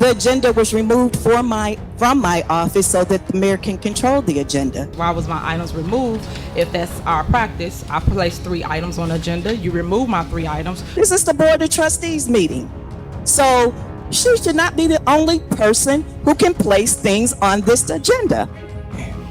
The agenda was removed from my office so that the mayor can control the agenda. Why was my items removed? If that's our practice, I place 3 items on the agenda. You remove my 3 items. This is the Board of Trustees meeting. So she should not be the only person who can place things on this agenda.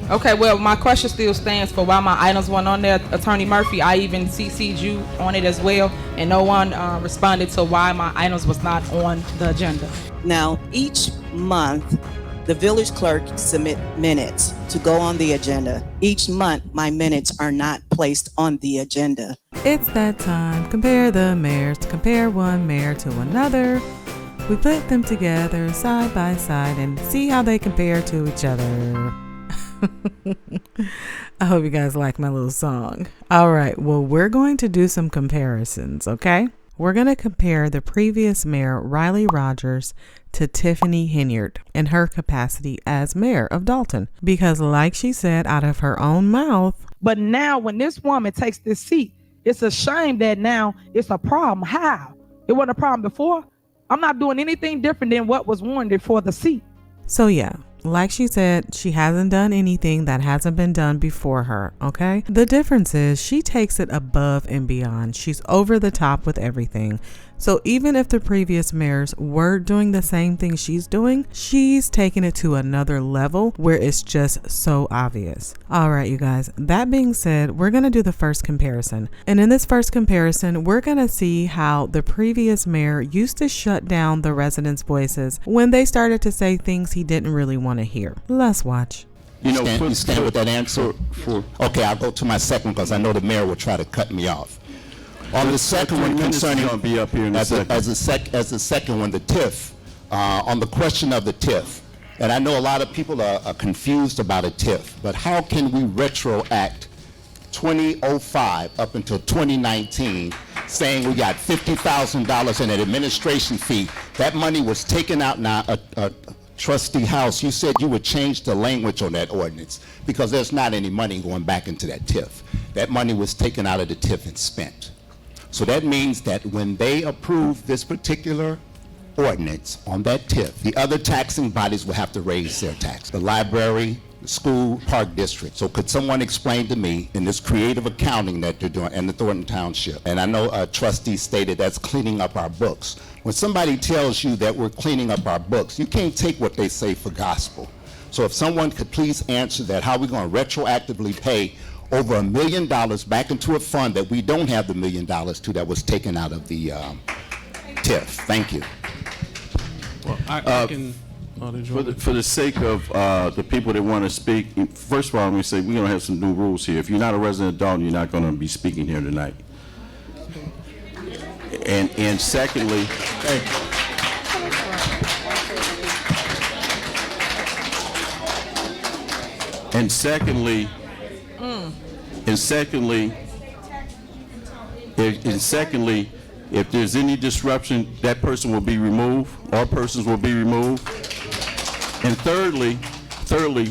Okay, well, my question still stands for why my items weren't on there. Attorney Murphy, I even CC'd you on it as well, and no one responded to why my items was not on the agenda. Now, each month, the village clerk submit minutes to go on the agenda. Each month, my minutes are not placed on the agenda. It's that time. Compare the mayors. Compare one mayor to another. We put them together side by side and see how they compare to each other. I hope you guys like my little song. All right, well, we're going to do some comparisons, okay? We're going to compare the previous mayor, Riley Rodgers, to Tiffany Henyard in her capacity as mayor of Dolton. Because like she said out of her own mouth, but now when this woman takes this seat, it's a shame that now it's a problem. How? It wasn't a problem before. I'm not doing anything different than what was warranted for the seat. So yeah, like she said, she hasn't done anything that hasn't been done before her, okay? The difference is she takes it above and beyond. She's over the top with everything. So even if the previous mayors were doing the same thing she's doing, she's taking it to another level where it's just so obvious. All right, you guys, that being said, we're going to do the first comparison. And in this first comparison, we're going to see how the previous mayor used to shut down the residents' voices when they started to say things he didn't really want to hear. Let's watch. You stand with that answer? Okay, I'll go to my second because I know the mayor will try to cut me off. On the second one concerning, be up here in as the second one, the TIF, on the question of the TIF, and I know a lot of people are confused about a TIF, but how can we retroact 2005 up until 2019 saying we got $50,000 in an administration fee? That money was taken out now. Trustee House, you said you would change the language on that ordinance because there's not any money going back into that TIF. That money was taken out of the TIF and spent. So that means that when they approve this particular ordinance on that TIF, the other taxing bodies will have to raise their tax. The library, the school, park district. So could someone explain to me in this creative accounting that they're doing and the Thornton Township, and I know a trustee stated that's cleaning up our books. When somebody tells you that we're cleaning up our books, you can't take what they say for gospel. So if someone could please answer that, how are we going to retroactively pay over $1 million back into a fund that we don't have the $1 million to that was taken out of the TIF? Thank you. Well, I can, for the sake of the people that want to speak, first of all, let me say we're going to have some new rules here. If you're not a resident of Dalton, you're not going to be speaking here tonight. And secondly, if there's any disruption, that person will be removed, all persons will be removed. And thirdly,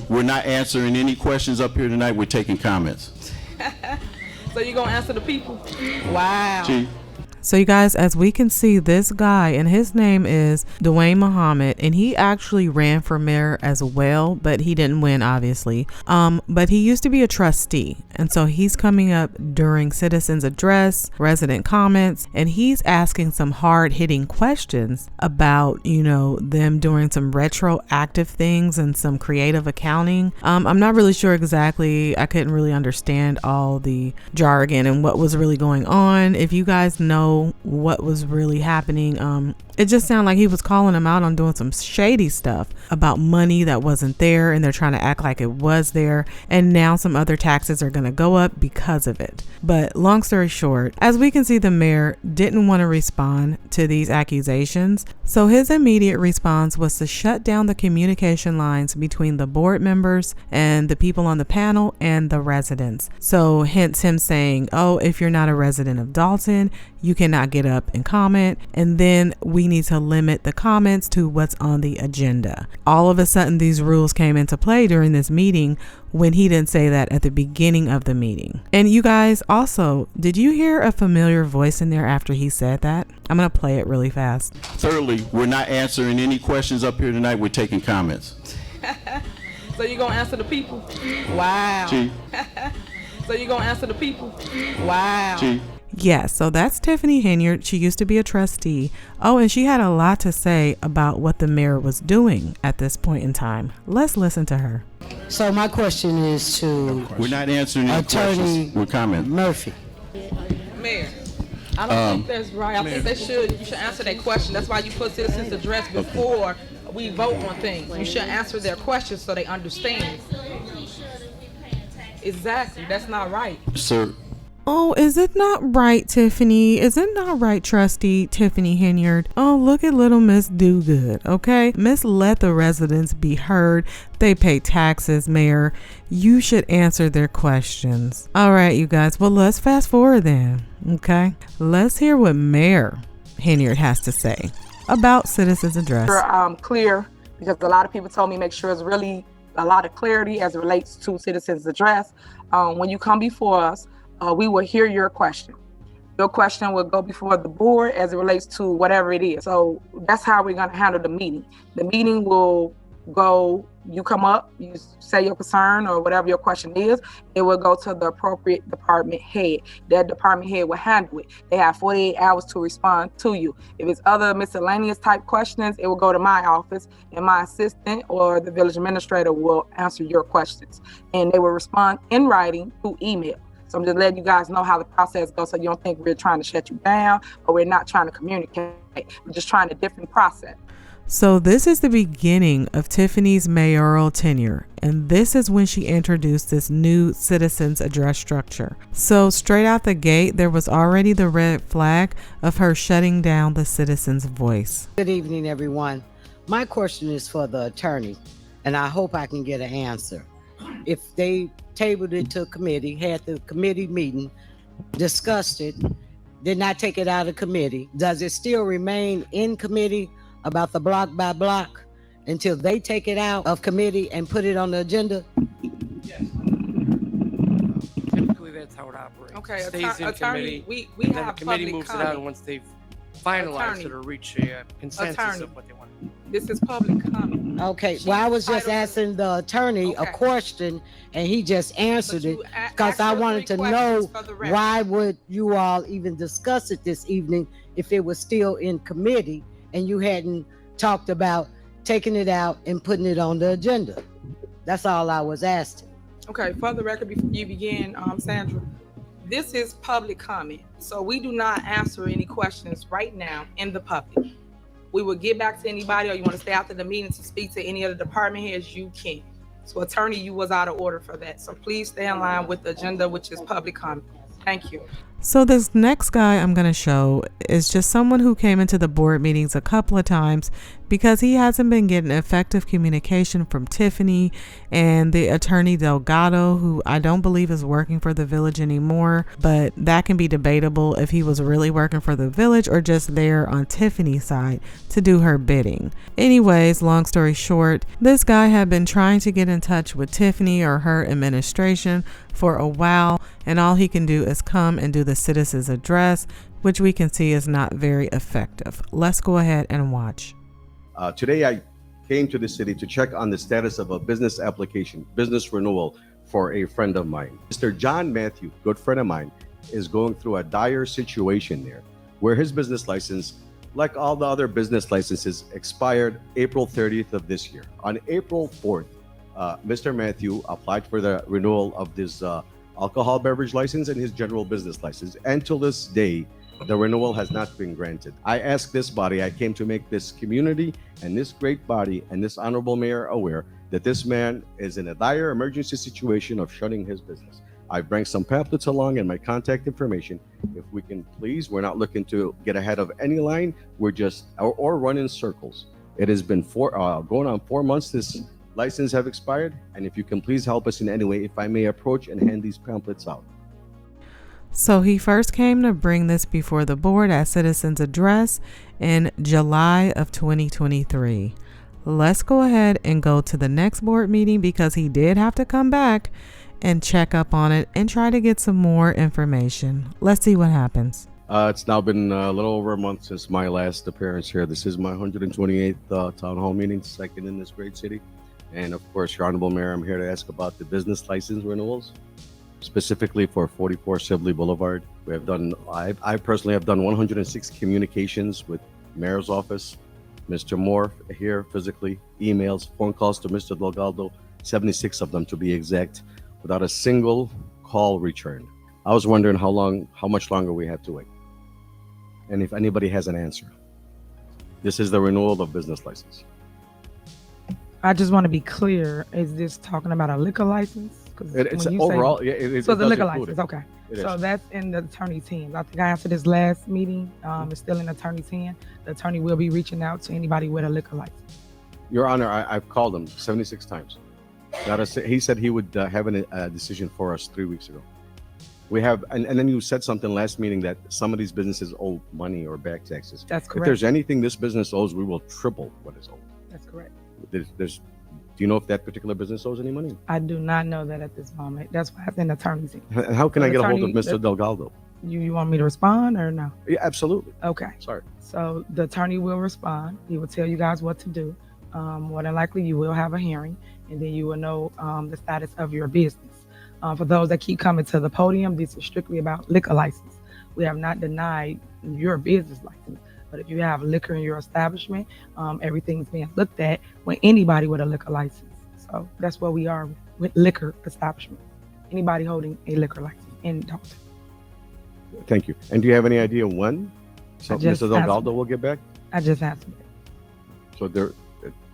we're not answering any questions up here tonight, we're taking comments. So you're gonna answer the people? Wow. Chief. So you guys, as we can see, this guy, and his name is Dwayne Muhammad, and he actually ran for mayor as well, but he didn't win, obviously. But he used to be a trustee, and so he's coming up during citizens address, resident comments, and he's asking some hard-hitting questions about, you know, them doing some retroactive things and some creative accounting. I'm not really sure exactly. I couldn't really understand all the jargon and what was really going on. If you guys know what was really happening, it just sounded like he was calling them out on doing some shady stuff about money that wasn't there, and they're trying to act like it was there, and now some other taxes are going to go up because of it. But long story short, as we can see, the mayor didn't want to respond to these accusations, so his immediate response was to shut down the communication lines between the board members and the people on the panel and the residents. So hence him saying, oh, if you're not a resident of Dolton, you cannot get up and comment. And then we need to limit the comments to what's on the agenda. All of a sudden, these rules came into play during this meeting when he didn't say that at the beginning of the meeting. And you guys also, did you hear a familiar voice in there after he said that? I'm going to play it really fast. Thirdly, we're not answering any questions up here tonight. We're taking comments. So you gonna answer the people? Wow. Chief. So you gonna answer the people? Wow. Chief. Yes, so that's Tiffany Henyard. She used to be a trustee. Oh, and she had a lot to say about what the mayor was doing at this point in time. Let's listen to her. So my question is to We're not answering any Attorney questions. We're commenting. Murphy. Mayor, I don't think that's right. I think you should answer that question. That's why you put citizens address before we vote on things. You should answer their questions so they understand. Exactly. That's not right. Sir. Oh, is it not right, Tiffany? Is it not right, trustee Tiffany Henyard? Oh, look at little Miss Do Good, okay? Miss Let the Residents Be Heard. They pay taxes, Mayor. You should answer their questions. All right, you guys. Well, let's fast forward then, okay? Let's hear what Mayor Henyard has to say about Citizens Address. Clear, because a lot of people told me make sure it's really a lot of clarity as it relates to Citizens Address. When you come before us, we will hear your question. Your question will go before the board as it relates to whatever it is. So that's how we're going to handle the meeting. The meeting will go, you come up, you say your concern or whatever your question is, it will go to the appropriate department head. That department head will handle it. They have 48 hours to respond to you. If it's other miscellaneous type questions, it will go to my office and my assistant or the village administrator will answer your questions. And they will respond in writing through email. So I'm just letting you guys know how the process goes so you don't think we're trying to shut you down or we're not trying to communicate. We're just trying a different process. So this is the beginning of Tiffany's mayoral tenure, and this is when she introduced this new citizens address structure. So straight out the gate, there was already the red flag of her shutting down the citizens' voice. Good evening, everyone. My question is for the attorney, and I hope I can get an answer. If they tabled it to committee, had the committee meeting, discussed it, did not take it out of committee, does it still remain in committee about the block by block until they take it out of committee and put it on the agenda? Yes. Typically, that's how it operates. Okay, Stays in attorney, committee, we and then the have committee public moves it out, comment. and once they've finalized Attorney. it or reach a consensus Attorney. of what they want. This is public comment. Okay, She's well, I was just entitled- asking the attorney a Okay. question and he just answered But it you because asked I her wanted 3 to questions know for the record. why would you all even discuss it this evening if it was still in committee and you hadn't talked about taking it out and putting it on the agenda. That's all I was asking. Okay, for the record, before you begin, Sandra, this is public comment. So we do not answer any questions right now in the public. We will get back to anybody, or you want to stay after the meeting to speak to any of the department heads, you can. So attorney, you was out of order for that. So please stay in line with the agenda, which is public comment. Thank you. So this next guy I'm going to show is just someone who came into the board meetings a couple of times because he hasn't been getting effective communication from Tiffany and the attorney Delgado, who I don't believe is working for the village anymore, but that can be debatable if he was really working for the village or just there on Tiffany's side to do her bidding. Anyways, long story short, this guy had been trying to get in touch with Tiffany or her administration for a while, and all he can do is come and do the citizens address, which we can see is not very effective. Let's go ahead and watch. Today I came to the city to check on the status of a business application, business renewal for a friend of mine. Mr. John Matthew, good friend of mine, is going through a dire situation there where his business license, like all the other business licenses, expired April 30th of this year. On April 4th, Mr. Matthew applied for the renewal of this alcohol beverage license and his general business license. And till this day, the renewal has not been granted. I asked this body, I came to make this community and this great body and this honorable mayor aware that this man is in a dire emergency situation of shutting his business. I bring some pamphlets along and my contact information. If we can please, we're not looking to get ahead of any line. We're just, or run in circles. It has been going on 4 months. This license have expired. And if you can please help us in any way, if I may approach and hand these pamphlets out. So he first came to bring this before the board at Citizens Address in July of 2023. Let's go ahead and go to the next board meeting because he did have to come back and check up on it and try to get some more information. Let's see what happens. It's now been a little over a month since my last appearance here. This is my 128th town hall meeting, second in this great city. And of course, Your Honorable Mayor, I'm here to ask about the business license renewals, specifically for 44 Sibley Boulevard. We have done, I personally have done 106 communications with Mayor's office, Mr. Moore here physically, emails, phone calls to Mr. Delgado, 76 of them to be exact, without a single call returned. I was wondering how much longer we have to wait, and if anybody has an answer. This is the renewal of business license. I just want to be clear. Is this talking about a liquor license? 'Cause It's when you overall, say, yeah, it so the does liquor include license, it. okay. It So is. that's in the attorney's hands. I think I answered this last meeting. It's still in the attorney's hand. The attorney will be reaching out to anybody with a liquor license. Your Honor, I've called him 76 times. He said he would have a decision for us 3 weeks ago. We have, and then you said something last meeting that some of these businesses owe money or back taxes. That's If correct. there's anything this business owes, we will triple what is owed. That's correct. Do you know if that particular business owes any money? I do not know that at this moment. That's why it's in the attorney's hand. And how can I get a hold of Attorney- Mr. Delgado? You want me to respond or no? Yeah, absolutely. Okay. Sorry. So the attorney will respond. He will tell you guys what to do. More than likely, you will have a hearing, and then you will know the status of your business. For those that keep coming to the podium, this is strictly about liquor license. We have not denied your business license, but if you have liquor in your establishment, everything's being looked at with anybody with a liquor license. So that's where we are with liquor establishment. Anybody holding a liquor license in Dalton. Thank you. And do you have any idea when I just Mr. Delgado will get back? I just answered it. So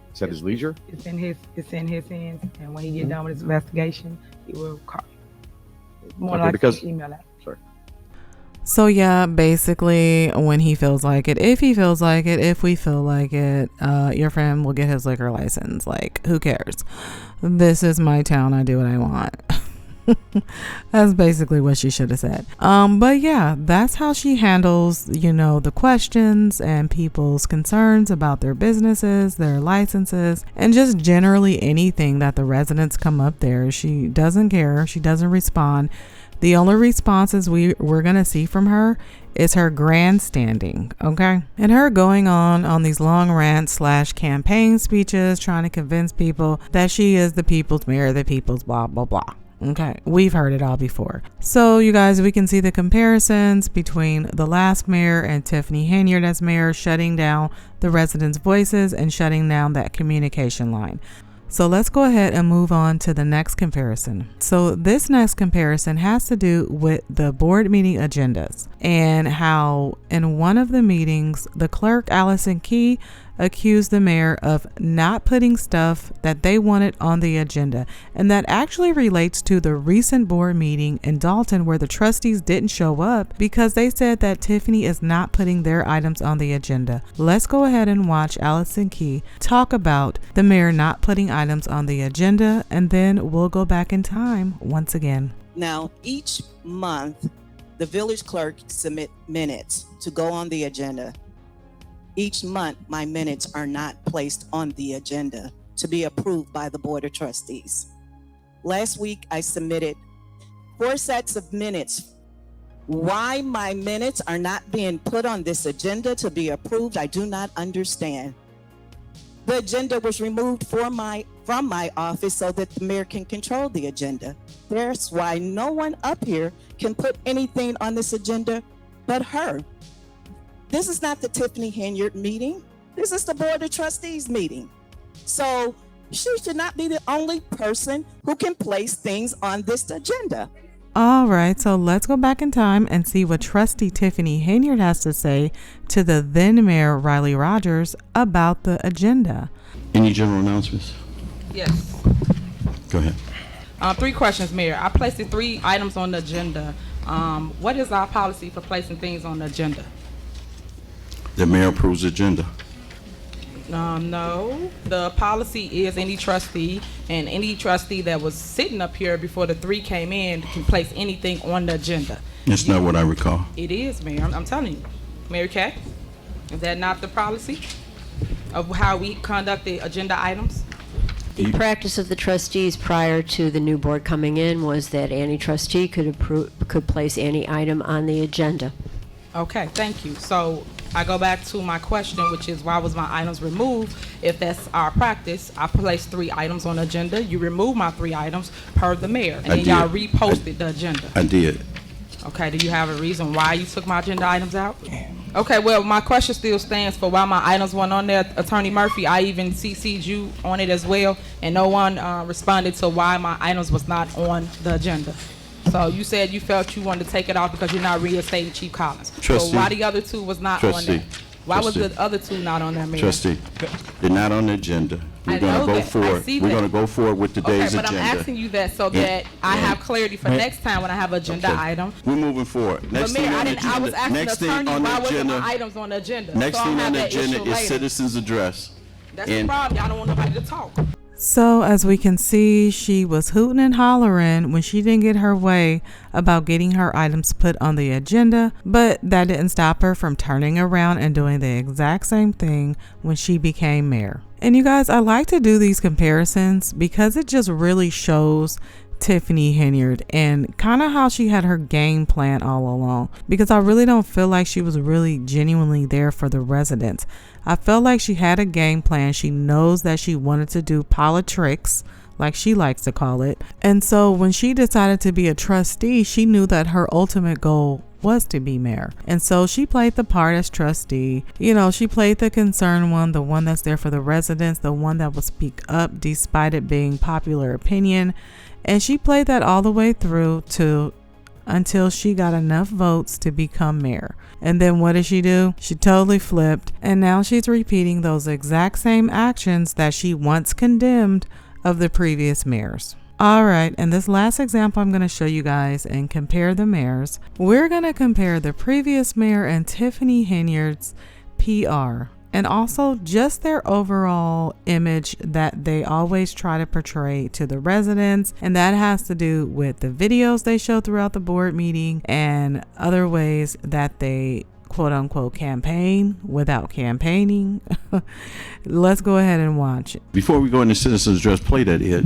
it's at his leisure? It's in his hands, and when he get done with his investigation, he will call you. More Okay, likely because- email that. Sorry. So yeah, basically when he feels like it, if he feels like it, if we feel like it, your friend will get his liquor license. Like, who cares? This is my town. I do what I want. That's basically what she should have said. But yeah, that's how she handles, the questions and people's concerns about their businesses, their licenses, and just generally anything that the residents come up there. She doesn't care. She doesn't respond. The only responses we're going to see from her is her grandstanding, okay? And her going on these long rants / campaign speeches, trying to convince people that she is the people's mayor, the people's blah, blah, blah. Okay, we've heard it all before. So you guys, we can see the comparisons between the last mayor and Tiffany Henyard as mayor, shutting down the residents' voices and shutting down that communication line. So let's go ahead and move on to the next comparison. So this next comparison has to do with the board meeting agendas and how in one of the meetings, the clerk, Allison Key, accused the mayor of not putting stuff that they wanted on the agenda. And that actually relates to the recent board meeting in Dalton where the trustees didn't show up because they said that Tiffany is not putting their items on the agenda. Let's go ahead and watch Allison Key talk about the mayor not putting items on the agenda, and then we'll go back in time once again. Now, each month, the village clerk submit minutes to go on the agenda. Each month, my minutes are not placed on the agenda to be approved by the Board of Trustees. Last week, I submitted 4 sets of minutes. Why my minutes are not being put on this agenda to be approved, I do not understand. The agenda was removed from my office so that the mayor can control the agenda. That's why no one up here can put anything on this agenda but her. This is not the Tiffany Henyard meeting. This is the Board of Trustees meeting. So she should not be the only person who can place things on this agenda. All right, so let's go back in time and see what Trustee Tiffany Henyard has to say to the then Mayor Riley Rodgers about the agenda. Any general announcements? Yes. Go ahead. 3 questions, Mayor. I placed the 3 items on the agenda. What is our policy for placing things on the agenda? The mayor approves the agenda. No. The policy is any trustee that was sitting up here before the 3 came in can place anything on the agenda. That's not what I recall. It is, Mayor. I'm telling you. Mary Kay, is that not the policy of how we conduct the agenda items? The practice of the trustees prior to the new board coming in was that any trustee could place any item on the agenda. Okay, thank you. So I go back to my question, which is why was my items removed? If that's our practice, I placed 3 items on the agenda. You removed my 3 items per the mayor, and I then y'all did. reposted the agenda. I did. Okay, do you have a reason why you took my agenda items out? Okay, well, my question still stands for why my items weren't on there. Attorney Murphy, I even CC'd you on it as well, and no one responded to why my items was not on the agenda. So you said you felt you wanted to take it off because you're not reinstating Chief Collins. Trustee. So why the other 2 was not on Trustee. there? Why was Trustee. the other 2 not on there, Mayor? Trustee, they're not on the agenda. I We're gonna know go that. I forward. see We're that. gonna go forward with Okay, today's but I'm agenda. asking you that so that I have clarity for Ma- next time when I have agenda Okay. item. We're moving forward. But Next thing Mayor, on the I was agenda, asking next the thing attorney on why the wasn't agenda, my items on the agenda. next So I'll thing have on the that agenda issue is later. citizens address. That's the and- problem. Y'all don't want nobody to talk. So, as we can see, she was hooting and hollering when she didn't get her way about getting her items put on the agenda, but that didn't stop her from turning around and doing the exact same thing when she became mayor. And you guys, I like to do these comparisons because it just really shows Tiffany Henyard and kind of how she had her game plan all along, because I really don't feel like she was really genuinely there for the residents. I felt like she had a game plan. She knows that she wanted to do politics, like she likes to call it. And so when she decided to be a trustee, she knew that her ultimate goal was to be mayor. And so she played the part as trustee. You know, she played the concerned one, the one that's there for the residents, the one that will speak up despite it being popular opinion. And she played that all the way through until she got enough votes to become mayor. And then what did she do? She totally flipped. And now she's repeating those exact same actions that she once condemned of the previous mayors. All right, and this last example I'm going to show you guys and compare the mayors. We're going to compare the previous mayor and Tiffany Henyard's PR, and also just their overall image that they always try to portray to the residents. And that has to do with the videos they show throughout the board meeting and other ways that they quote unquote campaign without campaigning. Let's go ahead and watch it. Before we go into citizens address, play that it.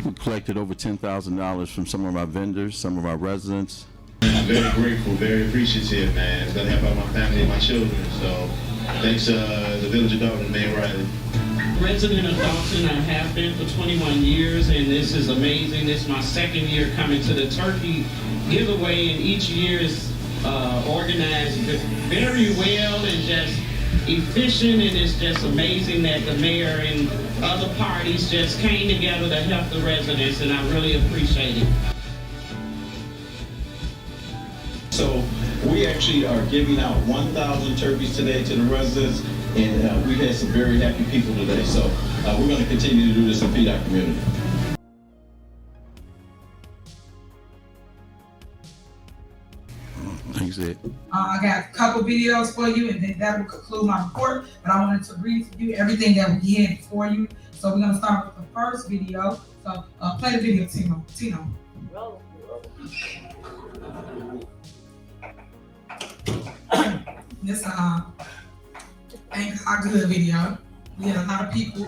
We collected over $10,000 from some of our vendors, some of our residents. I'm very grateful, very appreciative, man. It's gonna help out my family and my children. So thanks the Village of Dolton, Mayor Riley. Resident of Dolton, I have been for 21 years, and this is amazing. This is my 2nd year coming to the turkey giveaway, and each year is organized very well and just efficient, and it's just amazing that the mayor and other parties just came together to help the residents, and I really appreciate it. So we actually are giving out 1,000 turkeys today to the residents, and we've had some very happy people today. So we're going to continue to do this and feed our community. Thanks, Ed. I got a couple videos for you, and then that will conclude my report. But I wanted to read for you everything that we had for you. So we're gonna start with the first video. So play the video, Tino. This ain't a good video. We had a lot of people.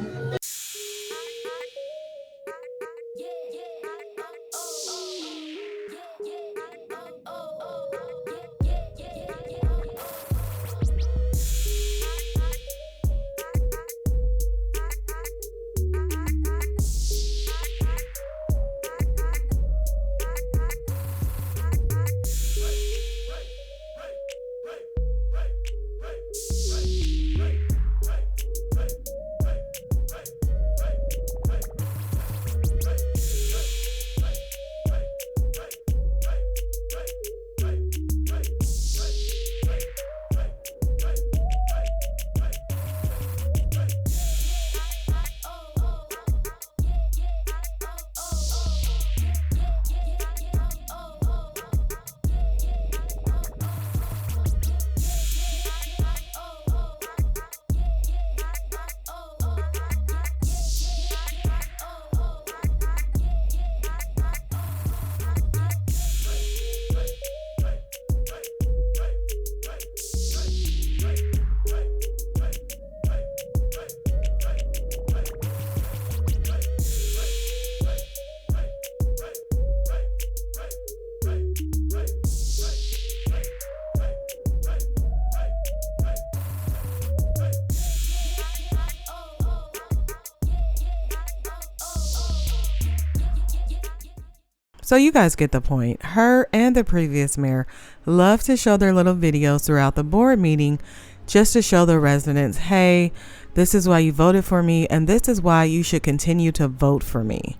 So you guys get the point. Her and the previous mayor love to show their little videos throughout the board meeting just to show the residents, hey, this is why you voted for me and this is why you should continue to vote for me.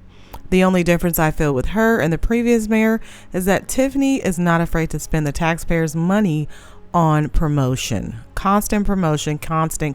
The only difference I feel with her and the previous mayor is that Tiffany is not afraid to spend the taxpayers' money on promotion, constant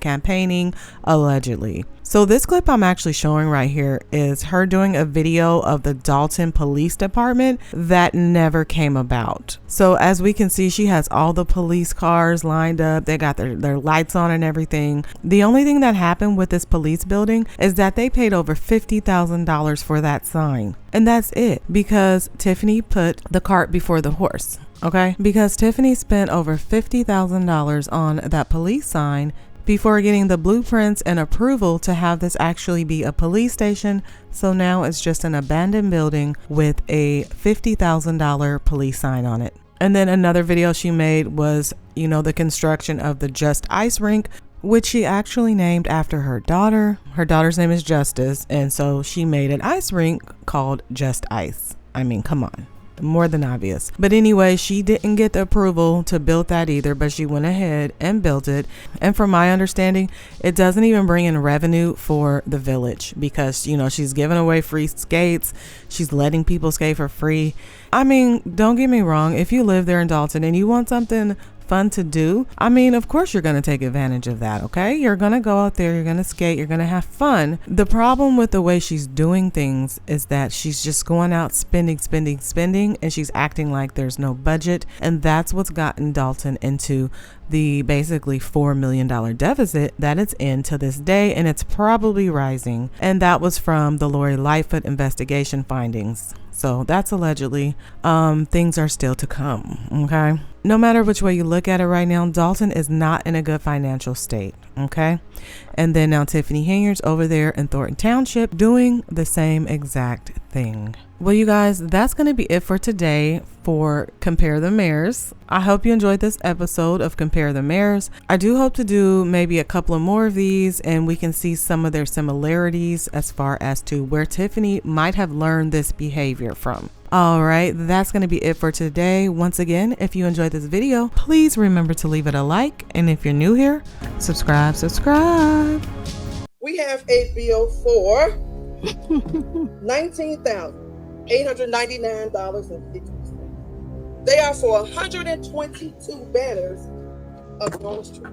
campaigning, allegedly. So this clip I'm actually showing right here is her doing a video of the Dolton Police Department that never came about. So as we can see, she has all the police cars lined up. They got their lights on and everything. The only thing that happened with this police building is that they paid over $50,000 for that sign. And that's it, because Tiffany put the cart before the horse. Okay, because Tiffany spent over $50,000 on that police sign before getting the blueprints and approval to have this actually be a police station. So now it's just an abandoned building with a $50,000 police sign on it. And then another video she made was, the construction of the Just Ice rink, which she actually named after her daughter. Her daughter's name is Justice, and so she made an ice rink called Just Ice. I mean, come on. More than obvious. But anyway, she didn't get the approval to build that either, but she went ahead and built it. And from my understanding, it doesn't even bring in revenue for the village because, she's giving away free skates. She's letting people skate for free. I mean, don't get me wrong. If you live there in Dolton and you want something fun to do, I mean, of course you're going to take advantage of that. Okay, you're going to go out there, you're going to skate, you're going to have fun. The problem with the way she's doing things is that she's just going out spending, and she's acting like there's no budget, and that's what's gotten Dolton into the basically $4 million deficit that it's in to this day, and it's probably rising. And that was from the Lori Lightfoot investigation findings. So that's allegedly. Things are still to come. Okay, no matter which way you look at it right now, Dolton is not in a good financial state. Okay, and then now Tiffany Henyard's over there in Thornton Township doing the same exact thing. Well, you guys, that's going to be it for today for Compare the Mayors. I hope you enjoyed this episode of Compare the Mayors. I do hope to do maybe a couple of more of these and we can see some of their similarities as far as to where Tiffany might have learned this behavior from. All right, that's going to be it for today. Once again, if you enjoyed this video, please remember to leave it a like. And if you're new here, subscribe. We have a bill for $19,899.50. They are for 122 banners of North Street.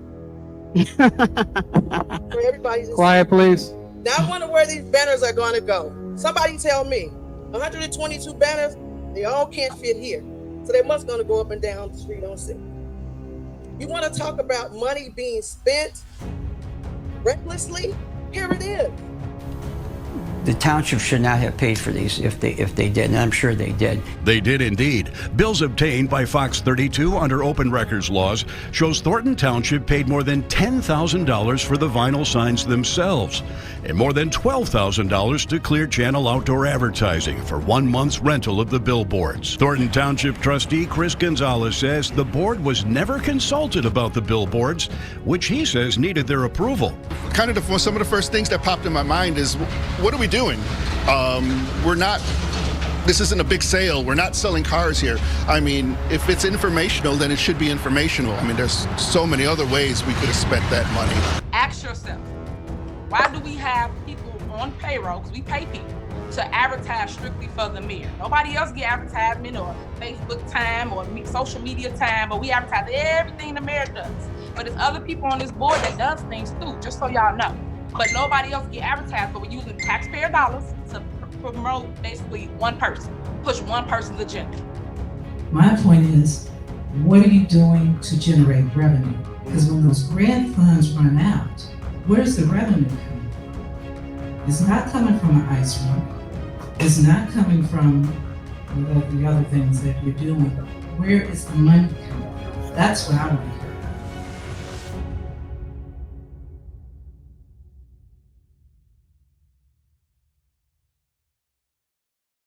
For everybody's Quiet, please. Now I wonder where these banners are going to go. Somebody tell me. 122 banners, they all can't fit here. So they must going to go up and down the street on 6. You want to talk about money being spent recklessly? Here it is. The township should not have paid for these if they did, and I'm sure they did. They did indeed. Bills obtained by Fox 32 under open records laws shows Thornton Township paid more than $10,000 for the vinyl signs themselves and more than $12,000 to Clear Channel Outdoor Advertising for 1 month's rental of the billboards. Thornton Township trustee Chris Gonzalez says the board was never consulted about the billboards, which he says needed their approval. Kind of some of the first things that popped in my mind is, what are we doing? This isn't a big sale. We're not selling cars here. I mean, if it's informational, then it should be informational. I mean, there's so many other ways we could have spent that money. Ask yourself, why do we have people on payroll, because we pay people, to advertise strictly for the mayor? Nobody else get advertisement or Facebook time or social media time, but we advertise everything the mayor does. But there's other people on this board that does things too, just so y'all know. But nobody else get advertised, but we're using taxpayer dollars to promote basically one person, push one person's agenda. My point is, what are you doing to generate revenue? Because when those grant funds run out, where's the revenue coming from? It's not coming from an ice rink. It's not coming from the other things that you're doing. Where is the money coming from? That's what I want to hear.